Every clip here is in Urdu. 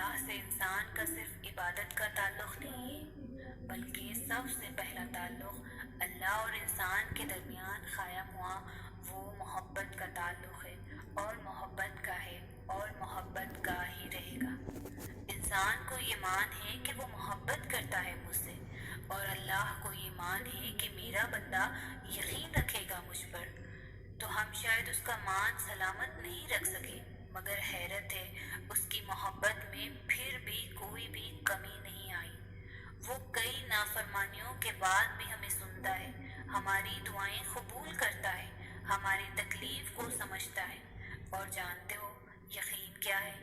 اللہ سے انسان کا صرف عبادت کا تعلق نہیں ہے، بلکہ سب سے پہلا تعلق اللہ اور انسان کے درمیان قائم ہوا وہ محبت کا تعلق ہے، اور محبت کا ہے اور محبت کا ہی رہے گا۔ انسان کو یہ مان ہے کہ وہ محبت کرتا ہے مجھ سے، اور اللہ کو یہ مان ہے کہ میرا بندہ یقین رکھے گا مجھ پر، تو ہم شاید اس کا مان سلامت نہیں رکھ سکے، مگر حیرت ہے اس کی محبت میں پھر بھی کوئی بھی کمی نہیں آئی۔ وہ کئی نافرمانیوں کے بعد بھی ہمیں سنتا ہے، ہماری دعائیں قبول کرتا ہے، ہماری تکلیف کو سمجھتا ہے، اور جانتے ہو یقین کیا ہے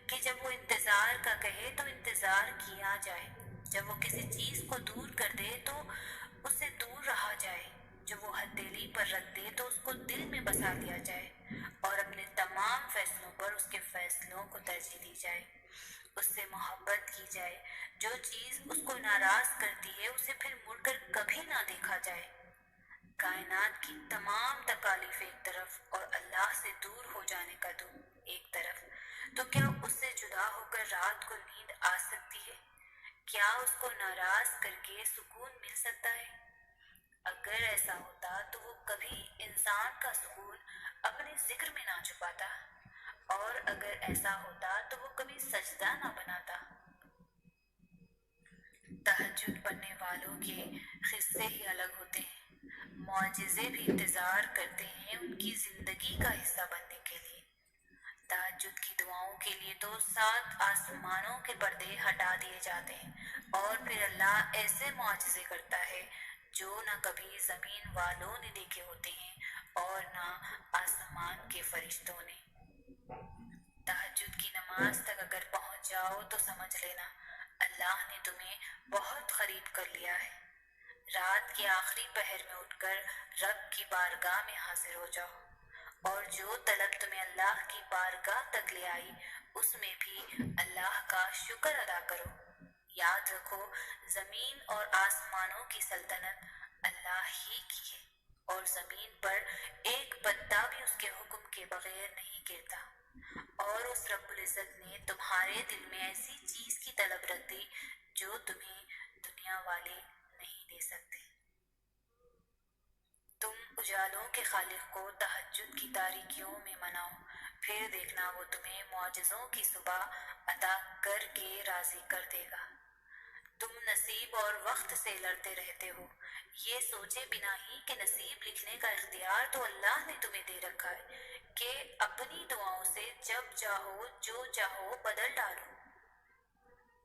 کہ جب وہ انتظار کا کہے تو انتظار کیا جائے، جب وہ کسی چیز کو دور کر دے تو اس سے دور رہا جائے، جو وہ ہتھیلی پر رکھ دے تو اس کو دل میں بسا لیا جائے، اور اپنے تمام فیصلوں پر اس کے فیصلوں کو ترجیح دی جائے، اس سے محبت کی جائے۔ جو چیز اس کو ناراض کرتی ہے اسے پھر مڑ کر کبھی نہ دیکھا جائے۔ کائنات کی تمام تکالیف ایک طرف اور اللہ سے دور ہو جانے کا دکھ ایک طرف، تو کیا اس سے جدا ہو کر رات کو نیند آ سکتی ہے؟ کیا اس کو ناراض کر کے سکون مل سکتا ہے؟ اگر ایسا ہوتا تو وہ کبھی انسان کا سکون اپنے ذکر میں نہ چھپاتا، اور اگر ایسا ہوتا تو وہ کبھی سجدہ نہ بناتا۔ تہجد پڑھنے والوں کے قصے ہی الگ ہوتے ہیں، معجزے بھی انتظار کرتے ہیں ان کی زندگی کا حصہ بننے کے لیے۔ تہجد کی دعاؤں کے لیے تو 7 آسمانوں کے پردے ہٹا دیے جاتے ہیں، اور پھر اللہ ایسے معجزے کرتا ہے جو نہ کبھی زمین والوں نے دیکھے ہوتے ہیں اور نہ آسمان کے فرشتوں نے۔ تہجد کی نماز تک اگر پہنچ جاؤ تو سمجھ لینا اللہ نے تمہیں بہت قریب کر لیا ہے۔ رات کے آخری پہر میں اٹھ کر رب کی بارگاہ میں حاضر ہو جاؤ، اور جو طلب تمہیں اللہ کی بارگاہ تک لے آئی اس میں بھی اللہ کا شکر ادا کرو۔ یاد رکھو زمین اور آسمانوں کی سلطنت اللہ ہی کی ہے، اور زمین پر ایک پتا بھی اس کے حکم کے بغیر نہیں گرتا، اور اس رب العزت نے تمہارے دل میں ایسی چیز کی طلب رکھ دی جو تمہیں دنیا والے نہیں دے سکتے۔ تم اجالوں کے خالق کو تہجد کی تاریکیوں میں مناؤ، پھر دیکھنا وہ تمہیں معجزوں کی صبح عطا کر کے راضی کر دے گا۔ تم نصیب اور وقت سے لڑتے رہتے ہو، یہ سوچے بنا ہی کہ نصیب لکھنے کا اختیار تو اللہ نے تمہیں دے رکھا ہے کہ اپنی دعاؤں سے جب چاہو جو چاہو بدل ڈالو۔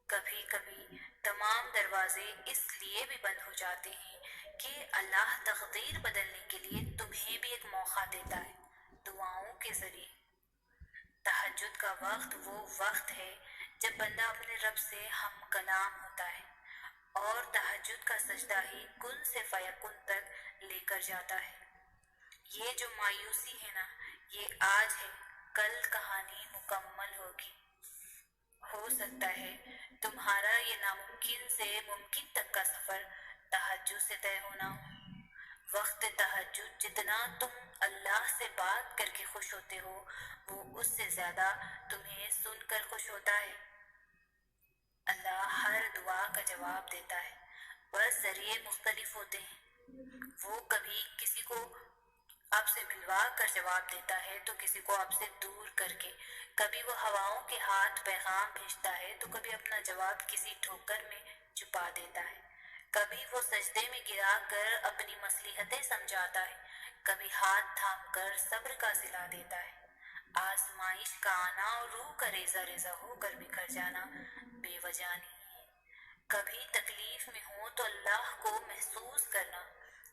کبھی کبھی تمام دروازے اس لیے بھی بند ہو جاتے ہیں کہ اللہ تقدیر بدلنے کے لیے تمہیں بھی ایک موقع دیتا ہے دعاؤں کے ذریعے۔ تہجد کا وقت وہ وقت ہے جب بندہ اپنے رب سے ہم کلام ہوتا ہے، اور تہجد کا سجدہ ہی کن سے فیکن تک لے کر جاتا ہے۔ یہ جو مایوسی ہے نا، یہ آج ہے، کل کہانی مکمل ہوگی۔ ہو سکتا ہے تمہارا یہ ناممکن سے ممکن تک کا سفر تہجد سے طے ہونا ہو۔ وقت تہجد جتنا تم اللہ سے بات کر کے خوش ہوتے ہو وہ اس سے زیادہ تمہیں سن کر خوش ہوتا ہے۔ اللہ ہر دعا کا جواب دیتا ہے، بس ذریعے مختلف ہوتے ہیں۔ وہ کبھی کسی کو آپ سے ملوا کر جواب دیتا ہے تو کسی کو آپ سے دور کر کے، کبھی وہ ہواؤں کے ہاتھ پیغام بھیجتا ہے تو کبھی اپنا جواب کسی ٹھوکر میں چھپا دیتا ہے، کبھی وہ سجدے میں گرا کر اپنی مصلحتیں سمجھاتا ہے، کبھی ہاتھ تھام کر صبر کا صلہ دیتا ہے۔ آزمائش کا آنا اور روح کا ریزہ ریزہ ہو کر بکھر جانا بے وجہ نہیں ہے۔ کبھی تکلیف میں ہو تو اللہ کو محسوس کرنا،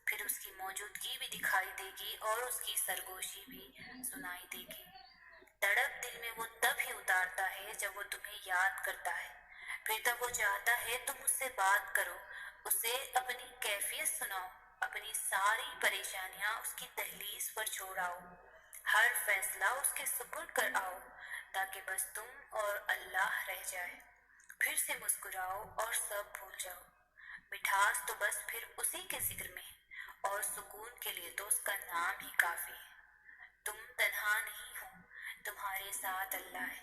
پھر اس کی موجودگی بھی دکھائی دے گی اور اس کی سرگوشی بھی سنائی دے گی۔ تڑپ دل میں وہ تب ہی اتارتا ہے جب وہ تمہیں یاد کرتا ہے، پھر تب وہ چاہتا ہے تم اس سے بات کرو، اسے اپنی کیفیت سناؤ، اپنی ساری پریشانیاں اس کی دہلیز پر چھوڑ آؤ، ہر فیصلہ اس کے سپرد کر آؤ، تاکہ بس تم اور اللہ رہ جائے۔ پھر سے مسکراؤ اور سب بھول جاؤ۔ مٹھاس تو بس پھر اسی کے ذکر میں ہے، اور سکون کے لیے تو اس کا نام ہی کافی ہے۔ تم تنہا نہیں ہو، تمہارے ساتھ اللہ ہے،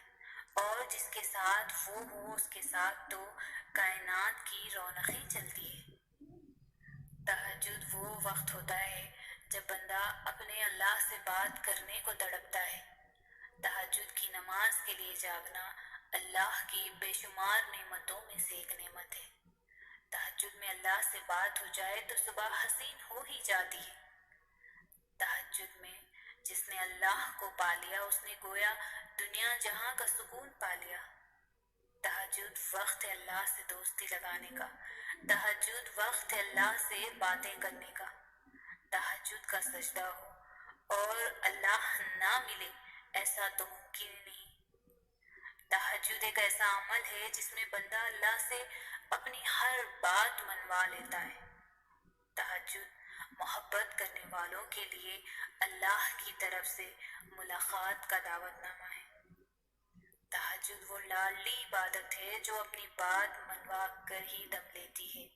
اور جس کے ساتھ وہ ہو اس کے ساتھ تو کائنات کی رونقیں چلتی ہے۔ تہجد وہ وقت ہوتا ہے جب بندہ اپنے اللہ سے بات کرنے کو تڑپتا ہے۔ تہجد کی نماز کے لیے جاگنا اللہ کی بے شمار نعمتوں میں سے ایک نعمت ہے۔ تہجد میں اللہ سے بات ہو جائے تو صبح حسین ہو ہی جاتی ہے۔ تہجد میں جس نے اللہ کو پا لیا اس نے گویا دنیا جہاں کا سکون پا لیا۔ تہجد وقت ہے اللہ سے دوستی لگانے کا، تہجد وقت ہے اللہ سے باتیں کرنے کا۔ تہجد کا سجدہ ہو اور اللہ نہ ملے ایسا تو ممکن ہی نہیں۔ تہجد ایک ایسا عمل ہے جس میں بندہ اللہ سے اپنی ہر بات منوا لیتا ہے۔ تہجد محبت کرنے والوں کے لیے اللہ کی طرف سے ملاقات کا دعوت نامہ ہے۔ تہجد وہ لاڈلی عبادت ہے جو اپنی بات منوا کر ہی دم لیتی ہے۔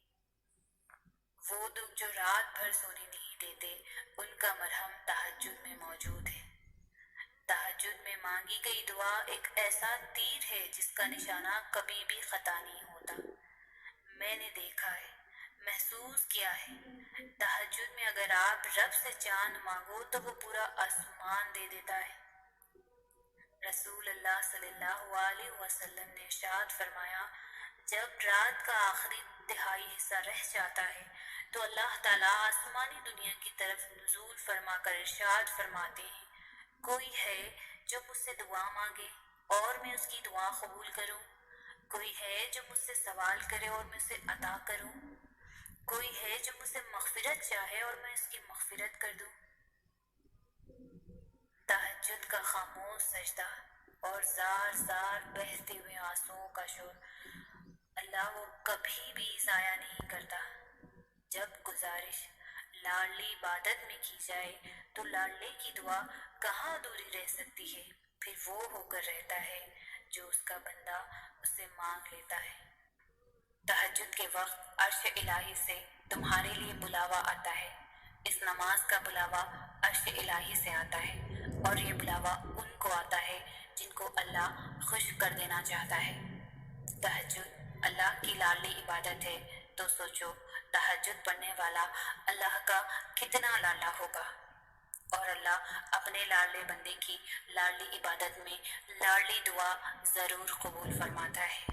وہ دکھ جو رات بھر سونے نہیں دیتے ان کا مرہم تہجد میں موجود ہے۔ تہجد میں مانگی گئی دعا ایک ایسا تیر ہے جس کا نشانہ کبھی بھی خطا نہیں ہوتا۔ میں نے دیکھا ہے، محسوس کیا ہے، تہجد میں اگر آپ رب سے چاند مانگو تو وہ پورا آسمان دے دیتا ہے۔ رسول اللہ صلی اللہ علیہ وسلم نے ارشاد فرمایا، جب رات کا آخری تہائی حصہ رہ جاتا ہے تو اللہ تعالیٰ آسمانی دنیا کی طرف نزول فرما کر ارشاد فرماتے ہیں، کوئی ہے جو مجھ سے دعا مانگے اور میں اس کی دعا قبول کروں، کوئی ہے جو مجھ سے سوال کرے اور میں اسے عطا کروں، کوئی ہے جو مجھ سے مغفرت چاہے اور میں اس کی مغفرت کر دوں۔ تہجد کا خاموش سجدہ اور زار زار بہتے ہوئے آنسوؤں کا شور اللہ وہ کبھی بھی ضائع نہیں کرتا۔ جب گزارش لاڈلی عبادت میں کی جائے تو لاڈلے کی دعا کہاں ادھوری رہ سکتی ہے، پھر وہ ہو کر رہتا ہے جو اس کا بندہ اسے مانگ لیتا ہے۔ تہجد کے وقت عرش الہی سے تمہارے لیے بلاوا آتا ہے۔ اس نماز کا بلاوا عرش الہی سے آتا ہے اور یہ بلاوا ان کو آتا ہے جن کو اللہ خوش کر دینا چاہتا ہے۔ تہجد اللہ کی لاڈلی عبادت ہے تو سوچو تہجد پڑھنے والا اللہ کا کتنا لاڈلا ہوگا، اور اللہ اپنے لاڈلے بندے کی لاڈلی عبادت میں لاڈلی دعا ضرور قبول فرماتا ہے۔